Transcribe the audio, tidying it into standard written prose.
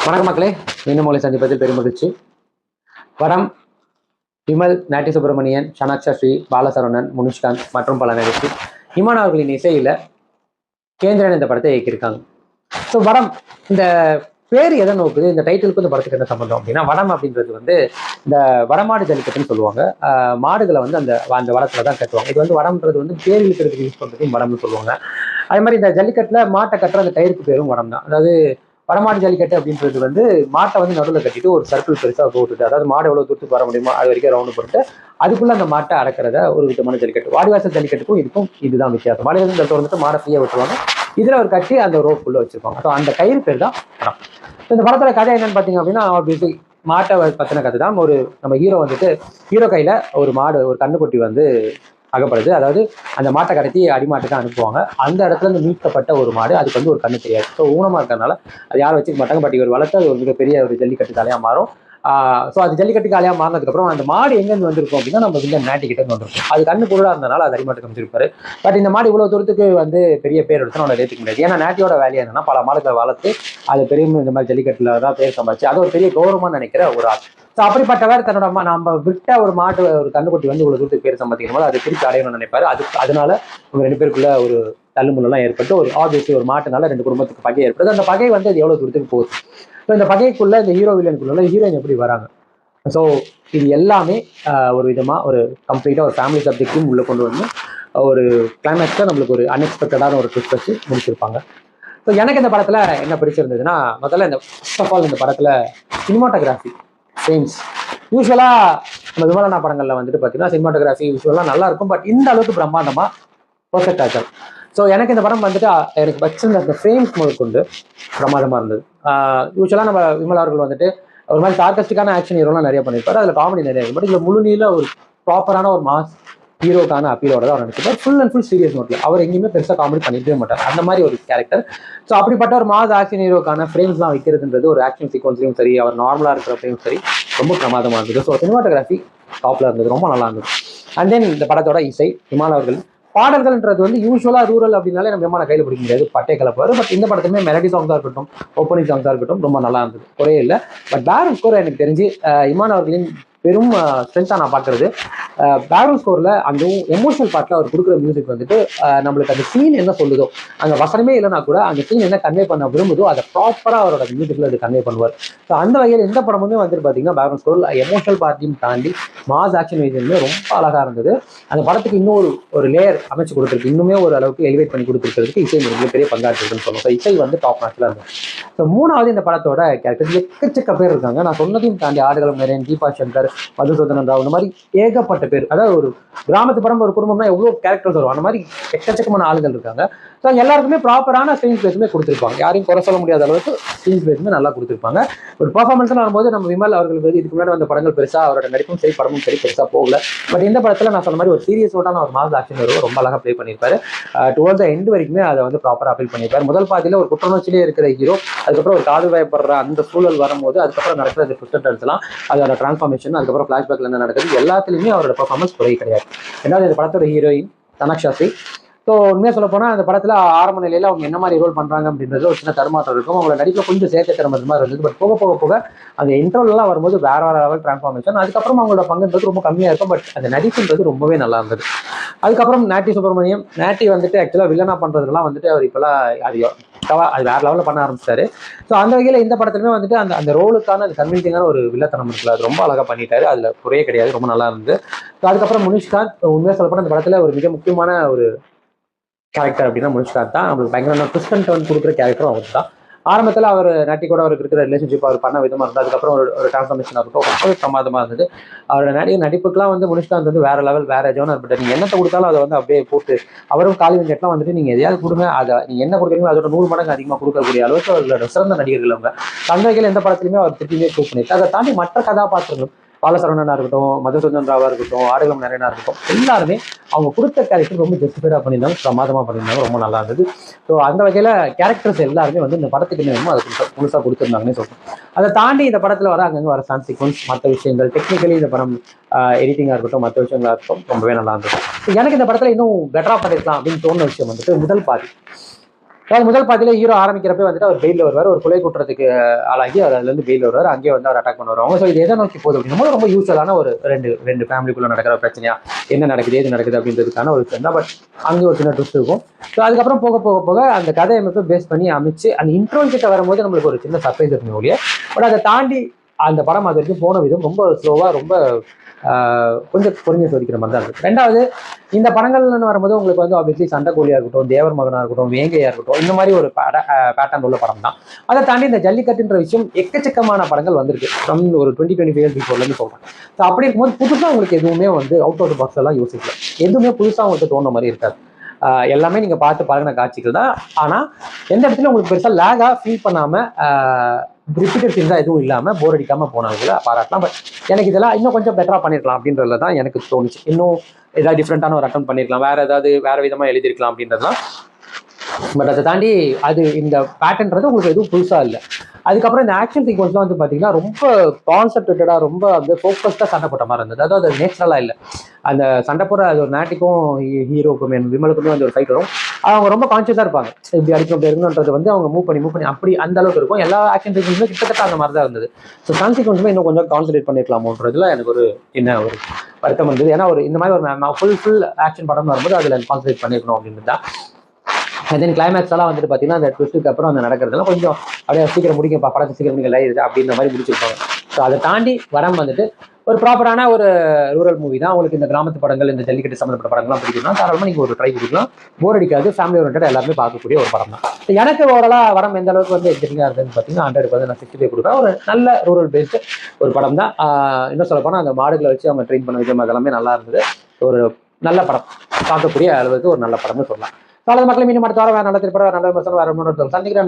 வணக்க மக்களே, மீண்டும் உங்களை சந்திப்பதில் பெருமகிழ்ச்சி. வரம் விமல், நாட்டி சுப்பிரமணியன், ஷனாக்ஷா ஸ்ரீ, பாலசரவணன், முனிஷ்காந்த் மற்றும் பல நிகழ்ச்சி இமான் அவர்களின் இசையில் கேந்திரன் இந்த படத்தை இயக்கியிருக்காங்க. ஸோ வடம் இந்த பேர் எதை நோக்குது, இந்த டைட்டிலுக்கு இந்த படத்துக்கு என்ன சம்பந்தம் அப்படின்னா, வடம் அப்படின்றது இந்த வடமாடு ஜல்லிக்கட்டுன்னு சொல்லுவாங்க. மாடுகளை அந்த வடத்துல தான் கட்டுவாங்க. இது வடம்ன்றது பேர் இழுக்கிறதுக்கு யூஸ் பண்ணுறதையும் வடம்னு சொல்லுவாங்க. அதே மாதிரி இந்த ஜல்லிக்கட்டுல மாட்டை கட்டுற அந்த டயருக்கு பேரும் வடம் தான். அதாவது வடமாடு ஜல்லிக்கட்டு அப்படின்றது மாட்டை நடுவில் கட்டிட்டு ஒரு சர்க்கிள் பெருசாக போட்டுட்டு, அதாவது மாடு எவ்வளோ தூரத்துக்கு வர முடியுமோ அது வரைக்கும் ரவுண்டு போட்டு அதுக்குள்ள அந்த மாட்டை அடக்கிறத ஒரு விதமான ஜல்லிக்கட்டு. வாடிவாசல் ஜல்லிக்கட்டுக்கும் இதுதான் வித்தியாசம். வாடிவாசல் ஜல்லிக்கட்டு மாடை ஃப்ரீயாக விட்டுருவாங்க, இதில் ஒரு கட்டி அந்த ரோப்புள்ள வச்சிருப்பாங்க. ஸோ அந்த கயிறு பேர் தான் படம். இந்த படத்தோட கதை என்னன்னு பார்த்தீங்க அப்படின்னா, மாட்டை பற்றின கதை தான். நம்ம ஹீரோ கையில் ஒரு கண்ணுக்குட்டி அகப்படுது. அதாவது அந்த மாட்டை கடத்தி அடிமாட்டுக்கு தான் அனுப்புவாங்க. அந்த இடத்துல இருந்து மீட்கப்பட்ட ஒரு மாடு, அதுக்கு ஒரு கண்ணு தெரியாது. ஸோ ஊனமாக இருக்கிறதுனால அது யாரும் வச்சுக்க மாட்டாங்க. பட் இவர் வளர்த்து அது ஒரு மிகப்பெரிய ஒரு ஜல்லிக்கட்டு காலையாக மாறும். ஸோ அது ஜல்லிக்கட்டு காலையாக மாறினதுக்கப்புறம் அந்த மாடு எங்கேருந்து வந்திருக்கும் அப்படின்னா, நம்ம நாட்டிக்கிட்ட வந்திருக்கும். அது கண்ணு பொருளாக இருந்தனால அது அடிமாட்டுக்கு அமைச்சிருப்பாரு. பட் இந்த மாடு இவ்வளோ தூரத்துக்கு பெரிய பேர் எடுத்து அவனை ஏற்றுக்க முடியாது. ஏன்னா நாட்டியோட வேலையை என்னன்னா, பல மாடுகளை வளர்த்து அது பெரிய இந்த மாதிரி ஜல்லிக்கட்டில் தான் பேர் சம்பாதிச்சு அது ஒரு பெரிய கௌரவமாக நினைக்கிற ஒரு ஆள். ஸோ அப்படிப்பட்டவர் தன்னோட நம்ம விட்ட ஒரு மாட்டு ஒரு கண்ணுக்குட்டி இவ்வளவு தூரத்துக்கு பேர் சம்பாதிக்கும் போது அதை திருப்பி அடையணும்னு நினைப்பாரு. அதனால இவங்க ரெண்டு பேருக்குள்ள ஒரு தள்ளுமுள்ளெல்லாம் ஏற்பட்டு ஒரு மாட்டுனால ரெண்டு குடும்பத்துக்கு பகை ஏற்படுது. அந்த பகை அது எவ்வளவு தூரத்துக்கு போகுது. ஸோ இந்த பகைக்குள்ள இந்த ஹீரோ வில்லனுக்குள்ள ஹீரோயின் எப்படி வராங்க. ஸோ இது எல்லாமே ஒரு விதமா ஒரு கம்ப்ளீட்டா ஒரு ஃபேமிலி சப்ஜெக்டையும் உள்ள கொண்டு வந்து ஒரு கிளைமேக்ஸை நம்மளுக்கு ஒரு அன்எக்ஸ்பெக்டடான ஒரு ட்விஸ்ட் வச்சு முடிச்சிருப்பாங்க. ஸோ எனக்கு இந்த படத்துல என்ன பிடிச்சிருந்ததுன்னா, முதல்ல ஃபர்ஸ்ட் ஆஃப் ஆல் இந்த படத்துல சினிமாட்டோகிராஃபி ஃப்ரேம்ஸ் யூஸ்வலாக நம்ம விமலனா படங்களில் பார்த்தீங்கன்னா சினிமாட்டோகிராஃபி யூஸ்வலாக நல்லா இருக்கும். பட் இந்த அளவுக்கு பிரம்மாண்டமாக பர்ஃபெக்ட் ஆச்சு. ஸோ எனக்கு இந்த படம் எனக்கு வச்சிருந்த அந்த ஃப்ரேம்ஸ் முதற்கொண்டு பிரமாதமாக இருந்தது. யூஸ்வலாக நம்ம விமல் அவர்கள் ஒரு மாதிரி சார்கஸ்டிக்கான ஆக்ஷன் ஹீரோலாம் நிறைய பண்ணியிருப்பாரு. அதில் காமெடி நிறைய இருக்கும். பட் இதில் முழுநீள ஒரு ப்ராப்பரான ஒரு மாஸ் ஹீரோக்கான அப்பீலோட தான் அவர் நினைச்சிருப்பார். ஃபுல் அண்ட் ஃபுல் சீரியஸ் நோட்டில் அவர் எங்கேயுமே பெருசாக காமெடி பண்ணிக்கவே மாட்டார். அந்த மாதிரி ஒரு கேரக்டர். ஸோ அப்படிப்பட்ட ஒரு மாஸ் ஆக்ஷன் ஹீரோக்கான ஃப்ரேம்ஸ்லாம் வைக்கிறதுன்றது ஒரு ஆக்ஷன் சீக்வன்ஸ்லையும் சரி, அவர் நார்மலாக இருக்கிற ஃப்ரேம் சரி, ரொம்ப பிரமாதமாக இருந்தது. ஸோ சினிமாட்டோகிராஃபி டாப்ல இருந்தது, ரொம்ப நல்லா இருந்தது. அண்ட் தென் இந்த படத்தோட இசை, இமான் அவர்கள் பாடல்கள்ன்றது யூஸ்வலாக ரூரல் அப்படின்னாலே நம்ம விமான கையில் பிடிக்க முடியாது, பட்டை கலப்பாரு. பட் இந்த படத்துமே மெலடி சாங்ஸாக இருக்கட்டும், ஓப்பனிங் சாங்ஸாக இருக்கட்டும், ரொம்ப நல்லா இருந்தது, குறையே இல்லை. பட் பேக்ரவுண்ட் ஸ்கோர் எனக்கு தெரிஞ்சு இமான் அவர்களின் பெரும் ஸ்ட்ரென்த்தாக நான் பார்க்கறது, பேக்ரவுண்ட் ஸ்கோரில் அந்த எமோஷனல் பார்ட்டில் அவர் கொடுக்குற மியூசிக் நம்மளுக்கு அந்த சீன் என்ன சொல்லுதோ, அந்த வசனமே இல்லைனா கூட அந்த சீன் என்ன கன்வே பண்ண விரும்புதோ அதை ப்ராப்பராக அவரோட மியூசிக்கில் அது கன்வே பண்ணுவார். ஸோ அந்த வகையில் எந்த படமுமே பார்த்தீங்கன்னா பேக்ரவுண்ட் ஸ்கோர் எமோஷனல் பார்ட்டியும் தாண்டி மாஸ் ஆக்ஷன் விஷயமே ரொம்ப அழகாக இருந்தது. அந்த படத்துக்கு இன்னும் ஒரு லேயர் அமைச்சு கொடுத்துருக்கு, இன்னுமே ஒரு அளவுக்கு எலிவேட் பண்ணி கொடுத்துருக்கிறதுக்கு இசை மிகப்பெரிய பங்காற்றுதுன்னு சொல்லுவோம். ஸோ இசை டாப் நாச்சில் இருந்தது. ஸோ மூணாவது, இந்த படத்தோட கேரக்டர் எக்கச்சக்க பேர் இருக்காங்க. நான் சொன்னதையும் தாண்டி ஆடுகளம் நிறைய, தீபா சங்கர், மதுசூதனன் ராவ், இந்த மாதிரி ஏகப்பட்ட பேர். அதாவது ஒரு கிராமத்து படம் ஒரு குடும்பம்னா எவ்வளோ கேரக்டர்ஸ் வரும், அந்த மாதிரி எக்கச்சக்கமான ஆளுகள் இருக்காங்க. ஸோ எல்லாருக்குமே ப்ராப்பரான ஸ்க்ரீன் ஸ்பேஸுமே கொடுத்துருப்பாங்க. யாரையும் குறை சொல்ல முடியாத அளவுக்கு ஸ்க்ரீன் ஸ்பேஸுமே நல்லா கொடுத்துருப்பாங்க. ஒரு பர்ஃபார்மன்ஸ்னு வரும்போது நம்ம விமல் அவர்களுக்கு இதுக்கு முன்னாடி வந்த படங்கள் பெருசாக அவரோட நடிப்பும் சரி, படமும் சரி பெருசாக போகல. பட் இந்த படத்தில் நான் சொன்ன மாதிரி ஒரு சீரியஸோடான ஒரு மாஸ் ஆக்ஷன் வரும், ரொம்ப அழகாக ப்ளே பண்ணியிருப்பாரு. டுவர்ட்ஸ் த எண்ட் வரைக்குமே அதை ப்ராப்பராக அப்பீல் பண்ணியிருப்பாரு. முதல் பாதியில் ஒரு குற்றநோச்சிலே இருக்கிற ஹீரோ, அதுக்கப்புறம் ஒரு காது பயப்படுற அந்த சூழல் வரும்போது அதுக்கப்புறம் நடக்கிற அந்த ட்விஸ்டர்ஸ்லாம், அதோட டிரான்ஸ்ஃபார்மேஷன், அதுக்கப்புறம் ஃபிளாஷ்பேக்ல என்ன நடக்குது, எல்லாத்துலேயுமே அவரோட பர்ஃபார்மன்ஸ் குறை கிடையாது. ரெண்டாவது, இந்த படத்தோட ஹீரோயின் ஷனாக்ஷா ஸ்ரீ. ஸோ உண்மையாக சொல்ல போனால் அந்த படத்தில் ஆரம்ப நிலையில் அவங்க என்ன மாதிரி ரோல் பண்ணுறாங்க அப்படின்றது ஒரு சின்ன தருமாற்றம் இருக்கும். அவங்களோட நடிப்பில் கொஞ்சம் சேர்க்கை திறமை மாதிரி இருந்தது. பட் போக அந்த இன்ட்ரோலாம் வரும்போது வேற லெவல் டிரான்ஸ்ஃபார்மேஷன். அதுக்கப்புறம் அவங்களோட பங்குன்றது ரொம்ப கம்மியாக இருக்கும். பட் அந்த நடிப்புன்றது ரொம்பவே நல்லா இருந்தது. அதுக்கப்புறம் நாட்டி சுப்பிரமணியம், நாட்டி ஆக்சுவலாக வில்லனா பண்ணுறதுலாம் அவர் இப்போலாம் அது வேற லெவலில் பண்ண ஆரம்பிச்சிட்டாரு. ஸோ அந்த வகையில் இந்த படத்துலையுமே அந்த ரோலுக்கான அந்த கன்வின்சிங்கான ஒரு வில்லத்தனம் இருக்குல்ல, அது ரொம்ப அழகாக பண்ணிட்டாரு. அதில் குறையே கிடையாது, ரொம்ப நல்லா இருந்தது. ஸோ அதுக்கப்புறம் முனிஷ்காந்த், உண்மையாக சொல்லப்போனால் அந்த படத்தில் ஒரு மிக முக்கியமான ஒரு கேரக்டர் அப்படின்னா முனிஷ்காந்த் தான். நம்மளுக்கு பயங்கரமான ட்விஸ்ட் அண்ட் டர்ன் கொடுக்குற கேரக்டரும் அவர் தான். ஆரம்பத்தில் அவர் நாட்டி கூட அவருக்கு இருக்கிற ரிலேஷன்ஷிப் அவர் பண்ண விதமாக இருந்தது. அதுக்கப்புறம் ஒரு டிரான்ஸ்ஃபார்மேஷன் இருக்கும், ரொம்ப பிரமாதமாக இருந்தது. அவரோட நடிப்புக்கெல்லாம் முனிஷ்காந்த் வேற லெவல், வேற ஜோனா இருப்பட்டார். நீங்கள் என்னத்தை கொடுத்தாலும் அதை அப்படியே போட்டு, அவரும் காலி வெங்கட்லாம் நீங்கள் எதையாவது கொடுங்க, அதை நீங்கள் என்ன கொடுக்குறீங்களோ அதோட 100 மடங்கு அதிகமாக கொடுக்கக்கூடிய அளவுக்கு அவர்களோட சிறந்த நடிகர்கள் அவங்க. அந்த வகையில் எந்த படத்துலையுமே அவர் திருப்பியுமே ப்ரூவ் பண்ணிட்டு, அதை தாண்டி மற்ற கதாபாத்திரங்களும் பாலசரவணனா இருக்கட்டும், மதுசூதன் ராவா இருக்கட்டும், ஆடுகளம் நிறையனா இருக்கட்டும், எல்லாருமே அவங்க கொடுத்த கேரக்டர் ரொம்ப ஜஸ்டிஃபைடாக பண்ணியிருந்தாங்க, பிரமாதமாக பண்ணியிருந்தாங்க, ரொம்ப நல்லா இருந்தது. ஸோ அந்த வகையில் கேரக்டர்ஸ் எல்லாருமே இந்த படத்துக்கு என்னமோ அதை முழுசாக கொடுத்துருந்தாங்கன்னே சொல்லுவோம். அதை தாண்டி இந்த படத்தில் அங்கங்கே வர சான்ஸ் சீக்வன்ஸ், மற்ற விஷயங்கள், டெக்னிக்கலி இந்த படம் எடிட்டிங்காக இருக்கட்டும், மற்ற விஷயங்களாக இருக்கட்டும், ரொம்பவே நல்லா இருந்தது. எனக்கு இந்த படத்தில் இன்னும் பெட்டராக பண்ணிருக்கலாம் அப்படின்னு தோணுன விஷயம் முதல் பாதி அதாவது முதல் பாதியில ஹீரோ ஆரம்பிக்கிறப்ப வந்துட்டு அவர் பெயில் வருவார், ஒரு கொலை குற்றத்துக்கு ஆளாகி அதுல இருந்து பெயில் வருவார், அங்கேயே வந்து அவர் அட்டாக் பண்ண வருவாங்க. ஸோ இது எதை நோக்கி போகுது அப்படின்னா ரொம்ப யூஸ்வலான ஒரு ரெண்டு ஃபேமிலிக்குள்ள நடக்கிற பிரச்சனையா, என்ன நடக்குது ஏது நடக்குது அப்படின்றதுக்கான ஒரு விஷயம் தான். பட் அங்கே ஒரு சின்ன ட்விஸ்ட் இருக்கும். ஸோ அதுக்கப்புறம் போக போக போக அந்த கதை அமைப்பை பேஸ் பண்ணி அமைச்சு அந்த இன்ட்ரோல் கிட்ட வரும்போது நம்மளுக்கு ஒரு சின்ன சர்ப்ரைஸ் இருக்கும் ஒழிய, பட் அதை தாண்டி அந்த படம் அது வரைக்கும் போன விதம் ரொம்ப ஸ்லோவாக, ரொம்ப கொஞ்சம் பொறுமையை சோதிக்கிற மாதிரி தான் இருக்குது. ரெண்டாவது, இந்த படங்கள்னு வரும்போது உங்களுக்கு வந்து ஆப்வியஸ்லி சண்டைக்கோழியாக இருக்கட்டும், தேவர் மகனாக இருக்கட்டும், வேங்கையாக இருக்கட்டும், இந்த மாதிரி ஒரு பேட்டர்ன் உள்ள படம் தான். அதை தாண்டி இந்த ஜல்லிக்கட்டுன்ற விஷயம் எக்கச்சக்கமான படங்கள் வந்திருக்கு ஃப்ரம் ஒரு 20-25 இயர்ஸ் பிஃபோர்லேருந்து சொல்கிறேன். ஸோ அப்படி இருக்கும்போது புதுசாக உங்களுக்கு எதுவுமே வந்து அவுட் ஆஃப் பாக்ஸ் எல்லாம் யோசிக்கல, எதுவுமே புதுசாக உங்களுக்கு தோணுற மாதிரி இருக்காது. எல்லாமே நீங்கள் பார்த்து பழகின காட்சிகள் தான். ஆனால் எந்த இடத்துல உங்களுக்கு பெருசாக லேகாக ஃபீல் பண்ணாமல் ரிப்பீட்டட் சீன்ஸாக எதுவும் இல்லாமல் போர் அடிக்காமல் போனவங்கள பாராட்டலாம். பட் எனக்கு இதெல்லாம் இன்னும் கொஞ்சம் பெட்டராக பண்ணியிருக்கலாம் அப்படின்றதுல தான் எனக்கு தோணுச்சு. இன்னும் ஏதாவது டிஃப்ரெண்ட்டான ஒரு அட்டம் பண்ணியிருக்கலாம், வேறு விதமாக எழுதியிருக்கலாம் அப்படின்றதுலாம். பட் அதை தாண்டி அது இந்த பேட்டர்ன்றது உங்களுக்கு எதுவும் புதுசாக இல்லை. அதுக்கப்புறம் இந்த ஆக்ஷன் சீக்வன்ஸ்லாம் வந்து பார்த்தீங்கன்னா ரொம்ப கான்செப்டடாக, ரொம்ப வந்து ஃபோக்கஸ்டாக சண்டை போட்ட மாதிரி இருந்தது. அதாவது அது நேச்சுரலாக இல்லை. அந்த சண்டை போடுற அது ஒரு நாட்டிக்கும் ஹீரோக்குமே விமலுக்குமே வந்து ஒரு ஃபைட் வரும். அவங்க ரொம்ப கான்ஷியஸாக இருப்பாங்க, இப்படி அடிக்கும் இப்படி இருக்கணுன்றது வந்து அவங்க மூவ் பண்ணி அப்படி அந்த அளவுக்கு இருக்கும். எல்லா ஆக்ஷன் சீக்வன்ஸுமே கிட்டத்தட்ட அந்த மாதிரி தான் இருந்தது. ஸோ ஸ்டன் சீக்வன்ஸுமே இன்னும் கொஞ்சம் கான்சன்ட்ரேட் பண்ணிருக்கலாமோன்றதுல எனக்கு ஒரு சின்ன ஒரு வருத்தம் இருந்தது. ஏன்னா இந்த மாதிரி ஒரு ஃபுல் ஆக்ஷன் படம் வரும்போது அதில் கான்சன்ட்ரேட் பண்ணியிருக்கணும் அப்படின்றது தான். தென் கிளைமேக்ஸ் எல்லாம் வந்துட்டு பார்த்தீங்கன்னா அந்த ட்விஸ்ட்டுக்கு அப்புறம் அந்த நடக்கிறதுலாம் கொஞ்சம் அப்படியே சீக்கிரம் முடிக்கப்பா, படத்தை சீக்கிரம் முடிக்கல இது அப்படின்ற மாதிரி முடிச்சிருப்பாங்க. ஸோ அதை தாண்டி வரம் வந்துட்டு ஒரு ப்ராப்பரான ஒரு ரூரல் மூவி தான். உங்களுக்கு இந்த கிராமத்து படங்கள், இந்த ஜல்லிக்கட்டு சம்மந்தப்பட்ட படங்கள்லாம் பிடிக்கும்னா தாராளமாக நீங்கள் ஒரு ட்ரை கொடுக்கலாம். போர் அடிக்காது, ஃபேமிலி ஓரியன்டட் எல்லாருமே பார்க்கக்கூடிய ஒரு படம் தான். எனக்கு ஓவராலாக வரம் எந்த அளவுக்கு வந்து எக்ஸைட்டிங்காக இருந்ததுன்னு பார்த்தீங்கன்னா 100க்கு வந்து நான் 65 கொடுக்குறேன். ஒரு நல்ல ரூரல் பேஸ்டு ஒரு படம் தான். இன்னும் சொல்ல போனால் அந்த மாடுகளை வச்சு அவங்க ட்ரெயின் பண்ண விதம் அதெல்லாமே நல்லா இருந்தது. ஒரு நல்ல படம், பார்க்கக்கூடிய அளவுக்கு ஒரு நல்ல படம்னு சொல்லலாம். நாளை மக்களை மீண்டும் அடுத்த வாரம் வேறு நல்ல திரைப்படம், நல்ல விமர்சனம், வேறு சந்திக்கிறேன்.